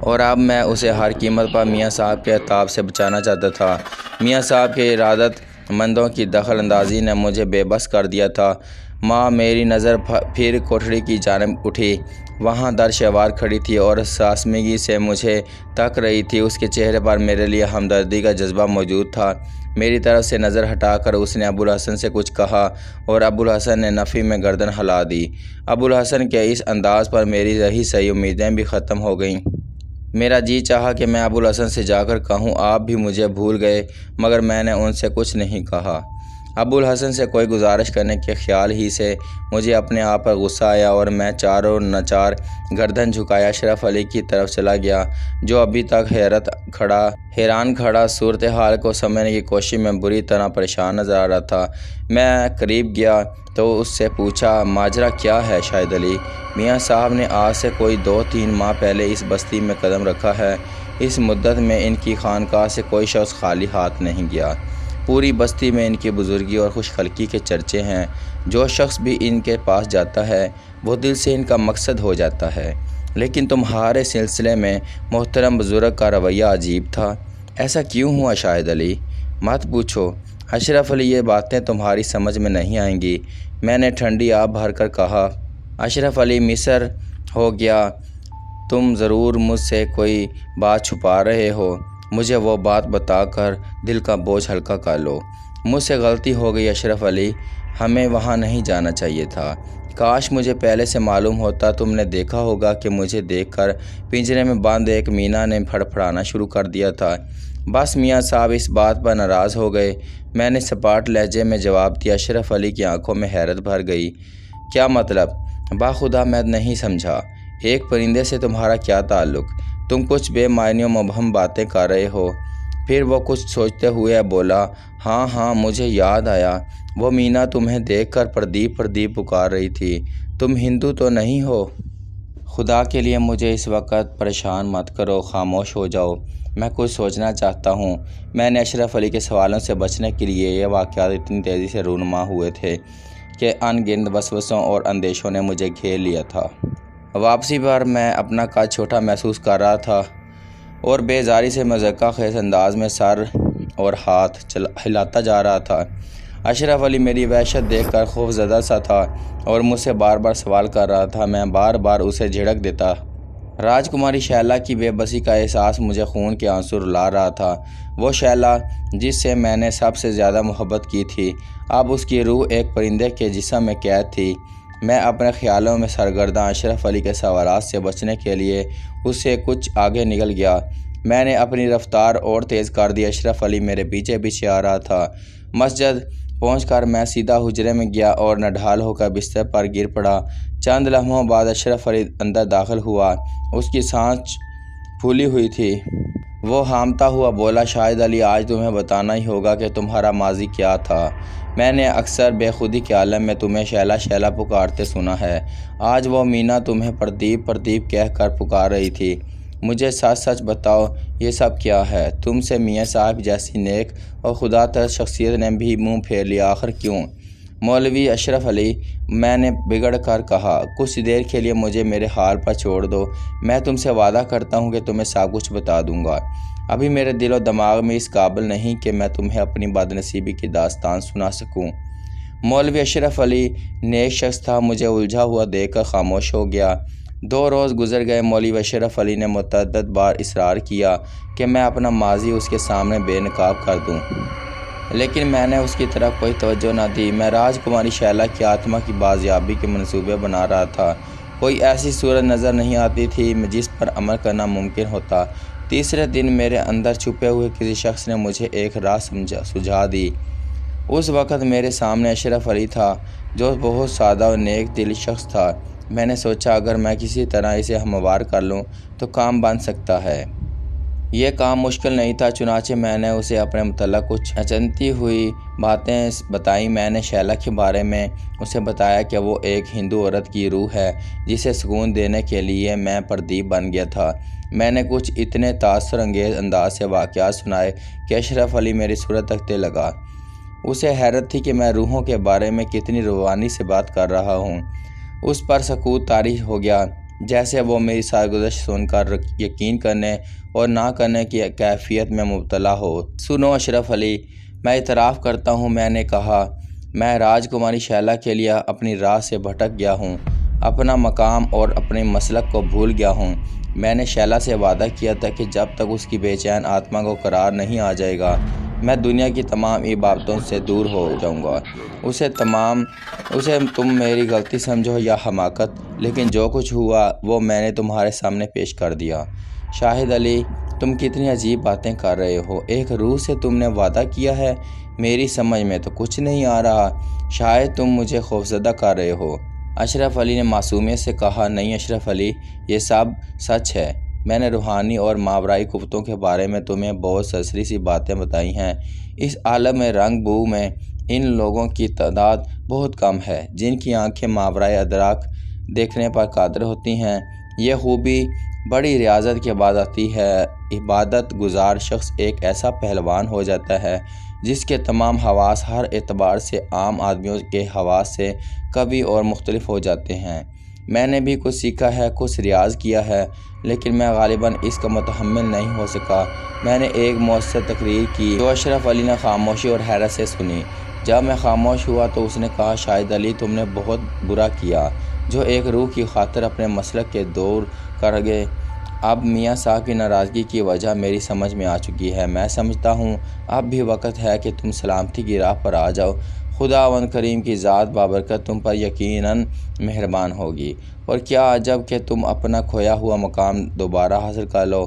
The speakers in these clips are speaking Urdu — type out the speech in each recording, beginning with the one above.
اور اب میں اسے ہر قیمت پر میاں صاحب کے عتاب سے بچانا چاہتا تھا۔ میاں صاحب کے ارادت مندوں کی دخل اندازی نے مجھے بے بس کر دیا تھا۔ ماں میری نظر پھر کوٹھڑی کی جانب اٹھی۔ وہاں در شہوار کھڑی تھی اور ساسمگی سے مجھے تک رہی تھی۔ اس کے چہرے پر میرے لیے ہمدردی کا جذبہ موجود تھا۔ میری طرف سے نظر ہٹا کر اس نے ابوالحسن سے کچھ کہا اور ابوالحسن نے نفی میں گردن ہلا دی۔ ابوالحسن کے اس انداز پر میری رہی سہی امیدیں بھی ختم ہو گئیں۔ میرا جی چاہا کہ میں ابوالحسن سے جا کر کہوں آپ بھی مجھے بھول گئے، مگر میں نے ان سے کچھ نہیں کہا۔ ابوالحسن سے کوئی گزارش کرنے کے خیال ہی سے مجھے اپنے آپ پر غصہ آیا اور میں چاروں ناچار گردن جھکائے اشرف علی کی طرف چلا گیا، جو ابھی تک حیران کھڑا صورتحال کو سمجھنے کی کوشش میں بری طرح پریشان نظر آ رہا تھا۔ میں قریب گیا تو اس سے پوچھا ماجرا کیا ہے شاہد علی؟ میاں صاحب نے آج سے کوئی 2-3 ماہ پہلے اس بستی میں قدم رکھا ہے۔ اس مدت میں ان کی خانقاہ سے کوئی شخص خالی ہاتھ نہیں گیا۔ پوری بستی میں ان کی بزرگی اور خوش خلقی کے چرچے ہیں۔ جو شخص بھی ان کے پاس جاتا ہے وہ دل سے ان کا مقصد ہو جاتا ہے۔ لیکن تمہارے سلسلے میں محترم بزرگ کا رویہ عجیب تھا۔ ایسا کیوں ہوا شاہد علی؟ مت پوچھو اشرف علی، یہ باتیں تمہاری سمجھ میں نہیں آئیں گی، میں نے ٹھنڈی آب بھر کر کہا۔ اشرف علی مصر ہو گیا، تم ضرور مجھ سے کوئی بات چھپا رہے ہو، مجھے وہ بات بتا کر دل کا بوجھ ہلکا کر لو۔ مجھ سے غلطی ہو گئی اشرف علی، ہمیں وہاں نہیں جانا چاہیے تھا۔ کاش مجھے پہلے سے معلوم ہوتا۔ تم نے دیکھا ہوگا کہ مجھے دیکھ کر پنجرے میں بند ایک مینا نے پھڑپھڑانا شروع کر دیا تھا۔ بس میاں صاحب اس بات پر ناراض ہو گئے، میں نے سپاٹ لہجے میں جواب دیا۔ اشرف علی کی آنکھوں میں حیرت بھر گئی۔ کیا مطلب؟ باخدا میں نہیں سمجھا، ایک پرندے سے تمہارا کیا تعلق؟ تم کچھ بے معنی و مبہم باتیں کر رہے ہو۔ پھر وہ کچھ سوچتے ہوئے بولا، ہاں مجھے یاد آیا، وہ مینا تمہیں دیکھ کر پردیپ پردیپ پکار رہی تھی۔ تم ہندو تو نہیں ہو؟ خدا کے لیے مجھے اس وقت پریشان مت کرو، خاموش ہو جاؤ، میں کچھ سوچنا چاہتا ہوں۔ میں نے اشرف علی کے سوالوں سے بچنے کے لیے یہ واقعات اتنی تیزی سے رونما ہوئے تھے کہ ان گنت وسوسوں اور اندیشوں نے مجھے گھیر لیا تھا۔ واپسی پر میں اپنا قد چھوٹا محسوس کر رہا تھا اور بیزاری سے مذاق خیز انداز میں سر اور ہاتھ ہلاتا جا رہا تھا۔ اشرف علی میری وحشت دیکھ کر خوف زدہ سا تھا اور مجھ سے بار بار سوال کر رہا تھا۔ میں بار بار اسے جھڑک دیتا۔ راجکماری شیلا کی بے بسی کا احساس مجھے خون کے آنسو رلا رہا تھا۔ وہ شیلا جس سے میں نے سب سے زیادہ محبت کی تھی، اب اس کی روح ایک پرندے کے جسم میں قید تھی۔ میں اپنے خیالوں میں سرگرداں اشرف علی کے سوالات سے بچنے کے لیے اس سے کچھ آگے نکل گیا۔ میں نے اپنی رفتار اور تیز کر دی۔ اشرف علی میرے پیچھے پیچھے آ رہا تھا۔ مسجد پہنچ کر میں سیدھا حجرے میں گیا اور نڈھال ہو کر بستر پر گر پڑا۔ چند لمحوں بعد اشرف علی اندر داخل ہوا۔ اس کی سانس پھولی ہوئی تھی۔ وہ ہامتا ہوا بولا، شاہد علی، آج تمہیں بتانا ہی ہوگا کہ تمہارا ماضی کیا تھا۔ میں نے اکثر بے خودی کے عالم میں تمہیں شیلا شیلا پکارتے سنا ہے۔ آج وہ مینا تمہیں پردیپ پردیپ کہہ کر پکار رہی تھی۔ مجھے سچ سچ بتاؤ، یہ سب کیا ہے؟ تم سے میاں صاحب جیسی نیک اور خدا ترس شخصیت نے بھی منہ پھیر لیا، آخر کیوں؟ مولوی اشرف علی، میں نے بگڑ کر کہا، کچھ دیر کے لیے مجھے میرے حال پر چھوڑ دو، میں تم سے وعدہ کرتا ہوں کہ تمہیں سب کچھ بتا دوں گا۔ ابھی میرے دل و دماغ میں اس قابل نہیں کہ میں تمہیں اپنی بد نصیبی کی داستان سنا سکوں۔ مولوی اشرف علی نیک شخص تھا، مجھے الجھا ہوا دیکھ کر خاموش ہو گیا۔ 2 روز گزر گئے۔ مولوی اشرف علی نے متعدد بار اصرار کیا کہ میں اپنا ماضی اس کے سامنے بے نقاب کر دوں، لیکن میں نے اس کی طرف کوئی توجہ نہ دی۔ میں راجکماری شیلا کی آتما کی بازیابی کے منصوبے بنا رہا تھا۔ کوئی ایسی صورت نظر نہیں آتی تھی جس پر عمل کرنا ممکن ہوتا۔ تیسرے دن میرے اندر چھپے ہوئے کسی شخص نے مجھے ایک راہ سجھا دی۔ اس وقت میرے سامنے اشرف علی تھا، جو بہت سادہ اور نیک دل شخص تھا۔ میں نے سوچا اگر میں کسی طرح اسے ہموار کر لوں تو کام بن سکتا ہے۔ یہ کام مشکل نہیں تھا، چنانچہ میں نے اسے اپنے متعلق کچھ اچنتی ہوئی باتیں بتائیں۔ میں نے شیلا کے بارے میں اسے بتایا کہ وہ ایک ہندو عورت کی روح ہے جسے سکون دینے کے لیے میں پردیپ بن گیا تھا۔ میں نے کچھ اتنے تاثر انگیز انداز سے واقعات سنائے کہ اشرف علی میری صورت تکتے لگا۔ اسے حیرت تھی کہ میں روحوں کے بارے میں کتنی روانی سے بات کر رہا ہوں۔ اس پر سکوت طاری ہو گیا۔ جیسے وہ میری سرگزشت سن کر یقین کرنے اور نہ کرنے کی کیفیت میں مبتلا ہو۔ سنو اشرف علی، میں اعتراف کرتا ہوں، میں نے کہا، میں راجکماری شیلا کے لیے اپنی راہ سے بھٹک گیا ہوں، اپنا مقام اور اپنے مسلک کو بھول گیا ہوں۔ میں نے شیلا سے وعدہ کیا تھا کہ جب تک اس کی بے چین آتما کو قرار نہیں آ جائے گا، میں دنیا کی تمام عبادتوں سے دور ہو جاؤں گا۔ اسے تم میری غلطی سمجھو یا حماقت، لیکن جو کچھ ہوا وہ میں نے تمہارے سامنے پیش کر دیا۔ شاہد علی، تم کتنی عجیب باتیں کر رہے ہو۔ ایک روح سے تم نے وعدہ کیا ہے، میری سمجھ میں تو کچھ نہیں آ رہا۔ شاید تم مجھے خوفزدہ کر رہے ہو۔ اشرف علی نے معصومیت سے کہا، نہیں اشرف علی، یہ سب سچ ہے۔ میں نے روحانی اور ماورائی قوتوں کے بارے میں تمہیں بہت سرسری سی باتیں بتائی ہیں۔ اس عالم میں رنگ بو میں ان لوگوں کی تعداد بہت کم ہے جن کی آنکھیں ماورائی ادراک دیکھنے پر قادر ہوتی ہیں۔ یہ خوبی بڑی ریاضت کے بعد آتی ہے۔ عبادت گزار شخص ایک ایسا پہلوان ہو جاتا ہے جس کے تمام حواس ہر اعتبار سے عام آدمیوں کے حواس سے قوی اور مختلف ہو جاتے ہیں۔ میں نے بھی کچھ سیکھا ہے، کچھ ریاض کیا ہے، لیکن میں غالباً اس کا متحمل نہیں ہو سکا۔ میں نے ایک مؤثر تقریر کی جو اشرف علی نے خاموشی اور حیرت سے سنی۔ جب میں خاموش ہوا تو اس نے کہا، شاہد علی، تم نے بہت برا کیا جو ایک روح کی خاطر اپنے مسلک کے دور کر گئے۔ اب میاں صاحب کی ناراضگی کی وجہ میری سمجھ میں آ چکی ہے۔ میں سمجھتا ہوں اب بھی وقت ہے کہ تم سلامتی کی راہ پر آ جاؤ۔ خداوند کریم کی ذات بابرکت تم پر یقیناً مہربان ہوگی، اور کیا عجب کہ تم اپنا کھویا ہوا مقام دوبارہ حاصل کر لو۔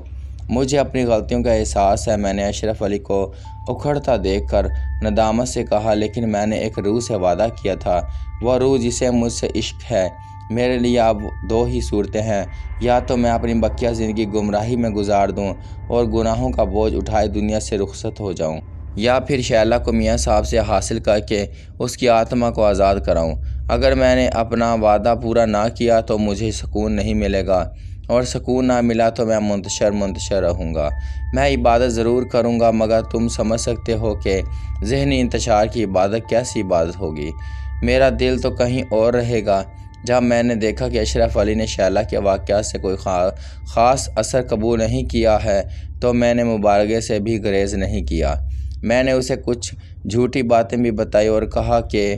مجھے اپنی غلطیوں کا احساس ہے، میں نے اشرف علی کو اکھڑتا دیکھ کر ندامت سے کہا، لیکن میں نے ایک روح سے وعدہ کیا تھا، وہ روح جسے مجھ سے عشق ہے۔ میرے لیے اب دو ہی صورتیں ہیں، یا تو میں اپنی بقیہ زندگی گمراہی میں گزار دوں اور گناہوں کا بوجھ اٹھائے دنیا سے رخصت ہو جاؤں، یا پھر شیلا کو میاں صاحب سے حاصل کر کے اس کی آتما کو آزاد کراؤں۔ اگر میں نے اپنا وعدہ پورا نہ کیا تو مجھے سکون نہیں ملے گا، اور سکون نہ ملا تو میں منتشر رہوں گا۔ میں عبادت ضرور کروں گا، مگر تم سمجھ سکتے ہو کہ ذہنی انتشار کی عبادت کیسی عبادت ہوگی۔ میرا دل تو کہیں اور رہے گا۔ جب میں نے دیکھا کہ اشرف علی نے شیلا کے واقعات سے کوئی خاص اثر قبول نہیں کیا ہے تو میں نے مبالغے سے بھی گریز نہیں کیا۔ میں نے اسے کچھ جھوٹی باتیں بھی بتائی اور کہا کہ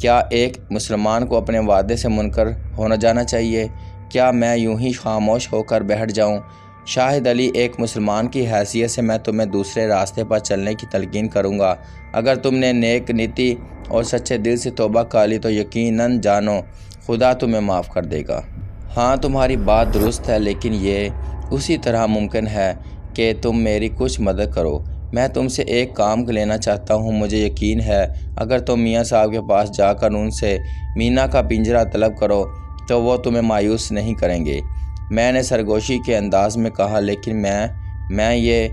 کیا ایک مسلمان کو اپنے وعدے سے منکر ہونا جانا چاہیے؟ کیا میں یوں ہی خاموش ہو کر بیٹھ جاؤں؟ شاہد علی، ایک مسلمان کی حیثیت سے میں تمہیں دوسرے راستے پر چلنے کی تلقین کروں گا۔ اگر تم نے نیک نیتی اور سچے دل سے توبہ کر لی تو یقیناً جانو خدا تمہیں معاف کر دے گا۔ ہاں، تمہاری بات درست ہے، لیکن یہ اسی طرح ممکن ہے کہ تم میری کچھ مدد کرو۔ میں تم سے ایک کام لینا چاہتا ہوں۔ مجھے یقین ہے اگر تم میاں صاحب کے پاس جا کر ان سے مینا کا پنجرہ طلب کرو تو وہ تمہیں مایوس نہیں کریں گے۔ میں نے سرگوشی کے انداز میں کہا، لیکن میں یہ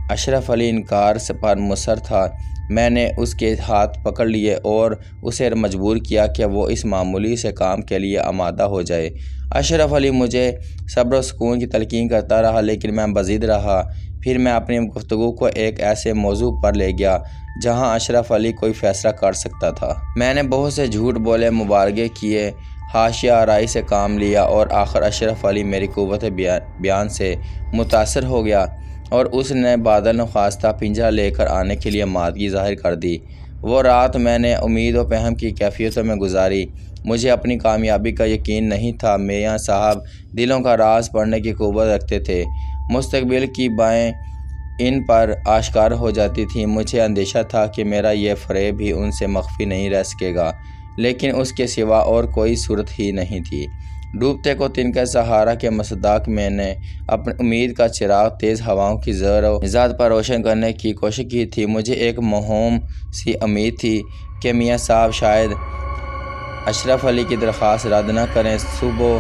اشرف علی انکار پر مصر تھا۔ میں نے اس کے ہاتھ پکڑ لیے اور اسے مجبور کیا کہ وہ اس معمولی سے کام کے لیے آمادہ ہو جائے۔ اشرف علی مجھے صبر و سکون کی تلقین کرتا رہا، لیکن میں بضد رہا۔ پھر میں اپنی گفتگو کو ایک ایسے موضوع پر لے گیا جہاں اشرف علی کوئی فیصلہ کر سکتا تھا۔ میں نے بہت سے جھوٹ بولے، مبالغے کیے، حاشیہ آرائی سے کام لیا، اور آخر اشرف علی میری قوت بیان سے متاثر ہو گیا اور اس نے بادل نخواستہ پنجرہ لے کر آنے کے لیے آمادگی ظاہر کر دی۔ وہ رات میں نے امید و پہم کی کیفیتوں میں گزاری۔ مجھے اپنی کامیابی کا یقین نہیں تھا۔ میاں صاحب دلوں کا راز پڑھنے کی قوت رکھتے تھے۔ مستقبل کی باتیں ان پر آشکار ہو جاتی تھیں۔ مجھے اندیشہ تھا کہ میرا یہ فریب بھی ان سے مخفی نہیں رہ سکے گا، لیکن اس کے سوا اور کوئی صورت ہی نہیں تھی۔ ڈوبتے کو تنکے سہارا کے مصداق میں نے اپنی امید کا چراغ تیز ہواؤں کی زر و نزاد پر روشن کرنے کی کوشش کی تھی۔ مجھے ایک موہوم سی امید تھی کہ میاں صاحب شاید اشرف علی کی درخواست رد نہ کریں۔ صبح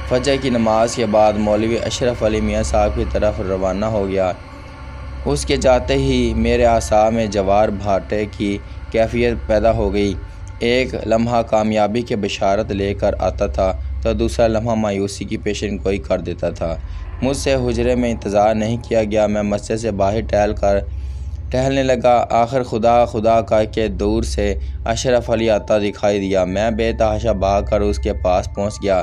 فجر کی نماز کے بعد مولوی اشرف علی میاں صاحب کی طرف روانہ ہو گیا۔ اس کے جاتے ہی میرے اعصاب میں جوار بھاٹے کی کیفیت پیدا ہو گئی۔ ایک لمحہ کامیابی کی بشارت لے کر آتا تھا تو دوسرا لمحہ مایوسی کی پیشن گوئی کر دیتا تھا۔ مجھ سے حجرے میں انتظار نہیں کیا گیا۔ میں مسجد سے باہر ٹہلنے لگا۔ آخر خدا کر کے دور سے اشرف علی آتا دکھائی دیا۔ میں بے تحاشا بھاگ کر اس کے پاس پہنچ گیا۔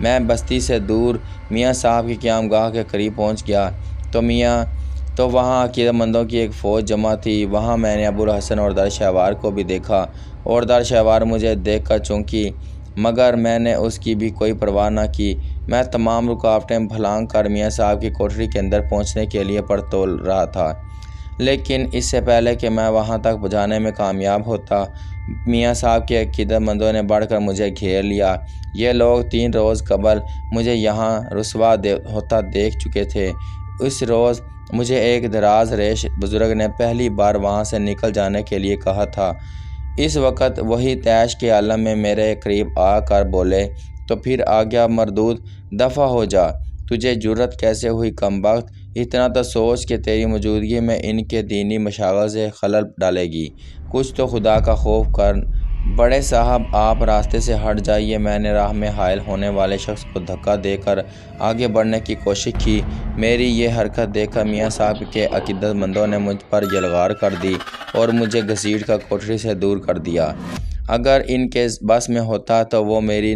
میں بستی سے دور میاں صاحب کی قیام گاہ کے قریب پہنچ گیا تو وہاں عقیدت مندوں کی ایک فوج جمع تھی۔ وہاں میں نے ابوالحسن اور در شہوار کو بھی دیکھا اور در شہوار مجھے دیکھ کر چونکی، مگر میں نے اس کی بھی کوئی پرواہ نہ کی۔ میں تمام رکاوٹیں بھلانگ کر میاں صاحب کی کوٹری کے اندر پہنچنے کے لیے پڑتول رہا تھا، لیکن اس سے پہلے کہ میں وہاں تک جانے میں کامیاب ہوتا، میاں صاحب کے عقیدت مندوں نے بڑھ کر مجھے گھیر لیا۔ یہ لوگ 3 روز قبل مجھے یہاں رسوا ہوتا دیکھ چکے تھے۔ اس روز مجھے ایک دراز ریش بزرگ نے پہلی بار وہاں سے نکل جانے کے لیے کہا تھا۔ اس وقت وہی طیش کے عالم میں میرے قریب آ کر بولے، تو پھر آگیا مردود، دفع ہو جا، تجھے جرأت کیسے ہوئی کم بخت، اتنا تو سوچ کہ تیری موجودگی میں ان کے دینی مشاغل سے خلل ڈالے گی، کچھ تو خدا کا خوف کر۔ بڑے صاحب آپ راستے سے ہٹ جائیے۔ میں نے راہ میں حائل ہونے والے شخص کو دھکا دے کر آگے بڑھنے کی کوشش کی۔ میری یہ حرکت دیکھ کر میاں صاحب کے عقیدت مندوں نے مجھ پر یلغار کر دی اور مجھے گھسیٹ کر کوٹری سے دور کر دیا۔ اگر ان کے بس میں ہوتا تو وہ میری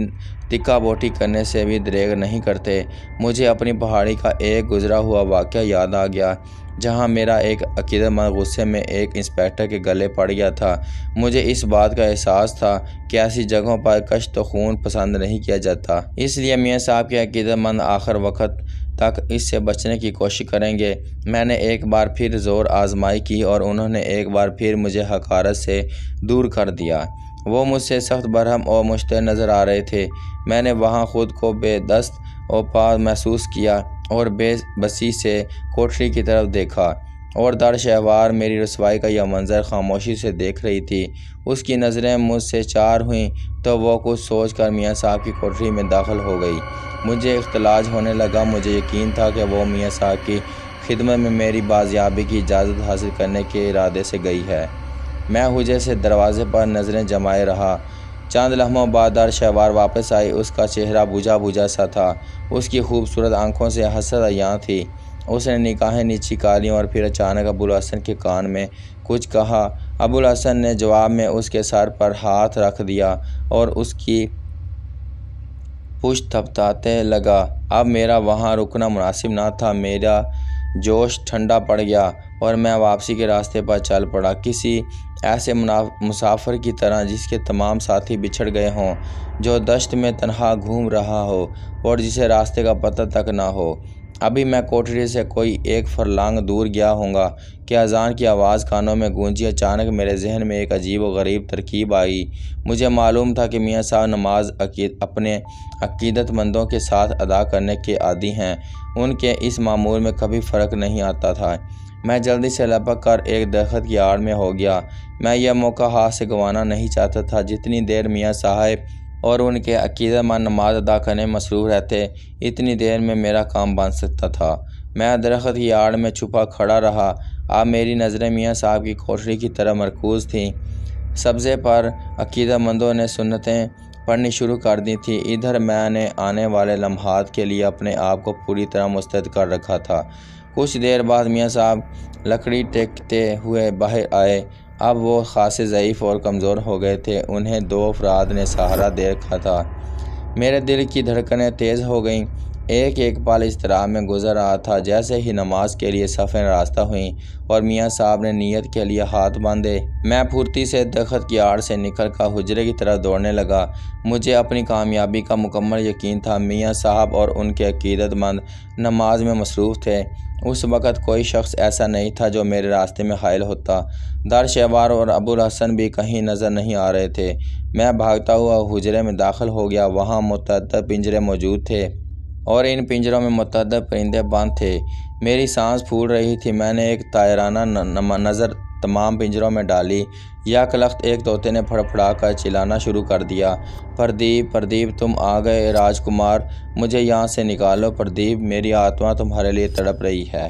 تکا بوٹی کرنے سے بھی دریغ نہیں کرتے۔ مجھے اپنی پہاڑی کا ایک گزرا ہوا واقعہ یاد آ گیا، جہاں میرا ایک عقیدت مند غصے میں ایک انسپکٹر کے گلے پڑ گیا تھا۔ مجھے اس بات کا احساس تھا کہ ایسی جگہوں پر کشت و خون پسند نہیں کیا جاتا، اس لیے میاں صاحب کے عقیدت مند آخر وقت تک اس سے بچنے کی کوشش کریں گے۔ میں نے ایک بار پھر زور آزمائی کی اور انہوں نے ایک بار پھر مجھے حقارت سے دور کر دیا۔ وہ مجھ سے سخت برہم اور مشتعل نظر آ رہے تھے۔ میں نے وہاں خود کو بے دست و پا محسوس کیا اور بے بسی سے کوٹری کی طرف دیکھا، اور در شہوار میری رسوائی کا یہ منظر خاموشی سے دیکھ رہی تھی۔ اس کی نظریں مجھ سے چار ہوئیں تو وہ کچھ سوچ کر میاں صاحب کی کوٹری میں داخل ہو گئی۔ مجھے اختلاج ہونے لگا۔ مجھے یقین تھا کہ وہ میاں صاحب کی خدمت میں میری بازیابی کی اجازت حاصل کرنے کے ارادے سے گئی ہے۔ میں حجرے سے دروازے پر نظریں جمائے رہا۔ چند لمحوں بعد در شہوار واپس آئی۔ اس کا چہرہ بجھا بجھا سا تھا، اس کی خوبصورت آنکھوں سے حسرت عیاں تھی۔ اس نے نگاہیں نیچی کاری اور پھر اچانک ابوالحسن کے کان میں کچھ کہا۔ ابوالحسن نے جواب میں اس کے سر پر ہاتھ رکھ دیا اور اس کی پشت تھپتھانے لگا۔ اب میرا وہاں رکنا مناسب نہ تھا۔ میرا جوش ٹھنڈا پڑ گیا اور میں واپسی کے راستے پر چل پڑا، کسی ایسے مسافر کی طرح جس کے تمام ساتھی بچھڑ گئے ہوں، جو دشت میں تنہا گھوم رہا ہو اور جسے راستے کا پتہ تک نہ ہو۔ ابھی میں کوٹری سے کوئی 1 فرلانگ دور گیا ہوں گا کہ اذان کی آواز کانوں میں گونجی۔ اچانک میرے ذہن میں ایک عجیب و غریب ترکیب آئی۔ مجھے معلوم تھا کہ میاں صاحب نماز اپنے عقیدت مندوں کے ساتھ ادا کرنے کے عادی ہیں، ان کے اس معمول میں کبھی فرق نہیں آتا تھا۔ میں جلدی سے لپک کر ایک درخت کی آڑ میں ہو گیا۔ میں یہ موقع ہاتھ سے گنوانا نہیں چاہتا تھا۔ جتنی دیر میاں صاحب اور ان کے عقیدت مند نماز ادا کرنے میں مصروف رہتے، اتنی دیر میں میرا کام بن سکتا تھا۔ میں درخت کی آڑ میں چھپا کھڑا رہا۔ اب میری نظریں میاں صاحب کی کوٹری کی طرف مرکوز تھیں۔ سبزے پر عقیدت مندوں نے سنتیں پڑھنی شروع کر دی تھیں۔ ادھر میں نے آنے والے لمحات کے لیے اپنے آپ کو پوری طرح مستعد کر رکھا تھا۔ کچھ دیر بعد میاں صاحب لکڑی ٹیکتے ہوئے باہر آئے۔ اب وہ خاصے ضعیف اور کمزور ہو گئے تھے۔ انہیں 2 افراد نے سہارا دے رکھا تھا۔ میرے دل کی دھڑکنیں تیز ہو گئیں۔ ایک ایک پل اضطراب میں گزر رہا تھا۔ جیسے ہی نماز کے لیے صفیں راستہ ہوئیں اور میاں صاحب نے نیت کے لیے ہاتھ باندھے، میں پھرتی سے درخت کی آڑ سے نکل کر حجرے کی طرف دوڑنے لگا۔ مجھے اپنی کامیابی کا مکمل یقین تھا۔ میاں صاحب اور ان کے عقیدت مند نماز میں مصروف تھے۔ اس وقت کوئی شخص ایسا نہیں تھا جو میرے راستے میں حائل ہوتا۔ در شہوار اور ابوالحسن بھی کہیں نظر نہیں آ رہے تھے۔ میں بھاگتا ہوا حجرے میں داخل ہو گیا۔ وہاں متعدد پنجرے موجود تھے اور ان پنجروں میں متعدد پرندے بند تھے۔ میری سانس پھول رہی تھی۔ میں نے ایک طائرانہ نظر تمام پنجروں میں ڈالی۔ یک لخت ایک طوطے نے پھڑپھڑا کر چلانا شروع کر دیا۔ پردیپ، پردیپ، تم آ گئے راجکمار، مجھے یہاں سے نکالو۔ پردیپ، میری آتما تمہارے لیے تڑپ رہی ہے۔